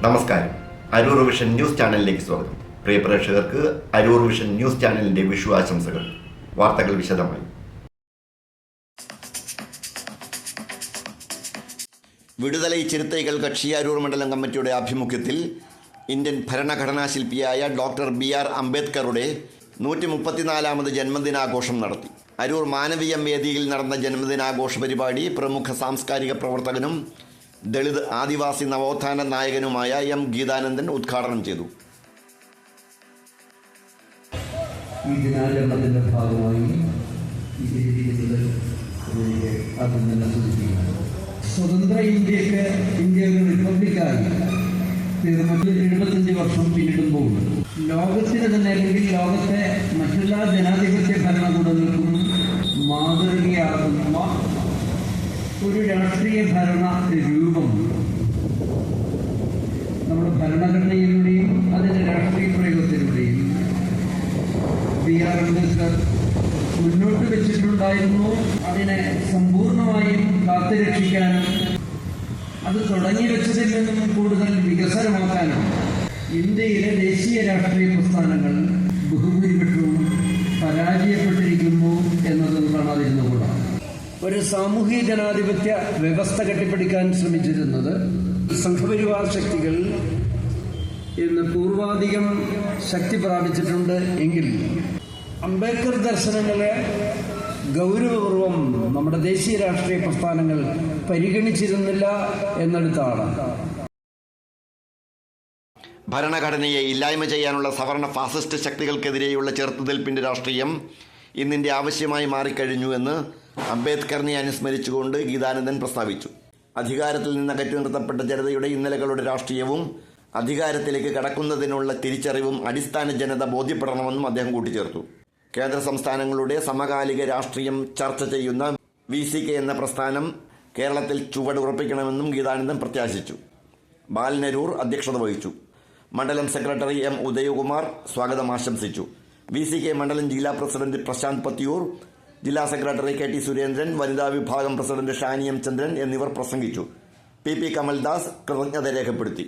നമസ്കാരം. Aroor vision news ചാനലിലേക്ക് സ്വാഗതം. പ്രിയ പ്രേക്ഷകർക്ക് അരൂർ വിഷൻ ന്യൂസ് ചാനലിന്റെ വിഷു ആശംസകൾ. വാർത്തകൾ വിശദമായി. വിടുതലൈ ചിരുത്തൈകൾ കക്ഷി അരൂർ മണ്ഡലം കമ്മിറ്റിയുടെ ആഭിമുഖ്യത്തിൽ ഇന്ത്യൻ ഭരണഘടനാ ശില്പിയായ ഡോക്ടർ BR അംബേദ്കറുടെ 134ാമത് ജന്മദിനാഘോഷം നടത്തി. അരൂർ മാനവീയം വേദിയിൽ നടന്ന ജന്മദിനാഘോഷ പരിപാടി പ്രമുഖ സാംസ്കാരിക പ്രവർത്തകനും ദളിത് ആദിവാസി നവോത്ഥാന നായകനുമായ M. ഗീതാനന്ദൻ ഉദ്ഘാടനം ചെയ്തു. ഈ ദിനാചരണത്തിൻ്റെ ഭാഗമായി സ്വതന്ത്ര ഇന്ത്യ ഒരു റിപ്പബ്ലിക്കായി 75 വർഷം പിന്നിടുമ്പോൾ ലോകത്തിന് തന്നെ അല്ലെങ്കിൽ ലോകത്തെ മറ്റെല്ലാ ജനാധിപത്യ ഭരണകൂടങ്ങൾക്കും മാതൃകയാകുന്ന ഒരു രാഷ്ട്രീയ ഭരണ രൂപം നമ്മുടെ ഭരണഘടനയിലൂടെയും അതിൻ്റെ രാഷ്ട്രീയ പ്രയോഗത്തിലൂടെയും BR അംബേദ്കർ മുന്നോട്ട് വെച്ചിട്ടുണ്ടായിരുന്നു. അതിനെ സമ്പൂർണമായും കാത്തുരക്ഷിക്കാനും അത് തുടങ്ങി വെച്ചതിൽ നിന്നും കൂടുതൽ വികസനമാക്കാനും ഇന്ത്യയിലെ ദേശീയ രാഷ്ട്രീയ പ്രസ്ഥാനങ്ങൾ ബഹുഭൂരിപക്ഷവും പരാജയപ്പെട്ടിരിക്കുന്നു എന്നത് കാണാതിരുന്നുകൂടാണ്. ഒരു സാമൂഹിക ജനാധിപത്യ വ്യവസ്ഥ കെട്ടിപ്പടുക്കാൻ ശ്രമിച്ചിരുന്നത് സംഘപരിവാർ ശക്തികൾ ഇന്ന് പൂർവാധികം ശക്തി പ്രാപിച്ചിട്ടുണ്ട് എങ്കിൽ അംബേദ്കർ ദർശനങ്ങളെ ഗൗരവപൂർവം നമ്മുടെ ദേശീയ രാഷ്ട്രീയ പ്രസ്ഥാനങ്ങൾ പരിഗണിച്ചിരുന്നില്ല എന്നിടത്താണ്. ഭരണഘടനയെ ഇല്ലായ്മ ചെയ്യാനുള്ള സവർണ ഫാസിസ്റ്റ് ശക്തികൾക്കെതിരെയുള്ള ചെറുത്തുനിൽപ്പിൻ്റെ രാഷ്ട്രീയം ഇന്നിൻ്റെ ആവശ്യമായി മാറിക്കഴിഞ്ഞുവെന്ന് അംബേദ്കറിനെ അനുസ്മരിച്ചുകൊണ്ട് ഗീതാനന്ദൻ പ്രസ്താവിച്ചു. അധികാരത്തിൽ നിന്ന് അകറ്റി നിർത്തപ്പെട്ട ജനതയുടെ ഇന്നലകളുടെ രാഷ്ട്രീയവും അധികാരത്തിലേക്ക് കടക്കുന്നതിനുള്ള തിരിച്ചറിവും അടിസ്ഥാന ജനത ബോധ്യപ്പെടണമെന്നും അദ്ദേഹം കൂട്ടിച്ചേർത്തു. കേന്ദ്ര സംസ്ഥാനങ്ങളുടെ സമകാലിക രാഷ്ട്രീയം ചർച്ച ചെയ്യുന്ന VCK എന്ന പ്രസ്ഥാനം കേരളത്തിൽ ചുവടുറപ്പിക്കണമെന്നും ഗീതാനന്ദൻ പ്രത്യാശിച്ചു. ബാലനരൂർ അധ്യക്ഷത വഹിച്ചു. മണ്ഡലം സെക്രട്ടറി M. ഉദയകുമാർ സ്വാഗതം ആശംസിച്ചു. VCK മണ്ഡലം ജില്ലാ പ്രസിഡന്റ് പ്രശാന്ത് പത്തിയൂർ, ജില്ലാ സെക്രട്ടറി KT സുരേന്ദ്രൻ, വനിതാ വിഭാഗം പ്രസിഡന്റ് ഷാനി M. ചന്ദ്രൻ എന്നിവർ പ്രസംഗിച്ചു. PP കമൽദാസ് കൃതജ്ഞത രേഖപ്പെടുത്തി.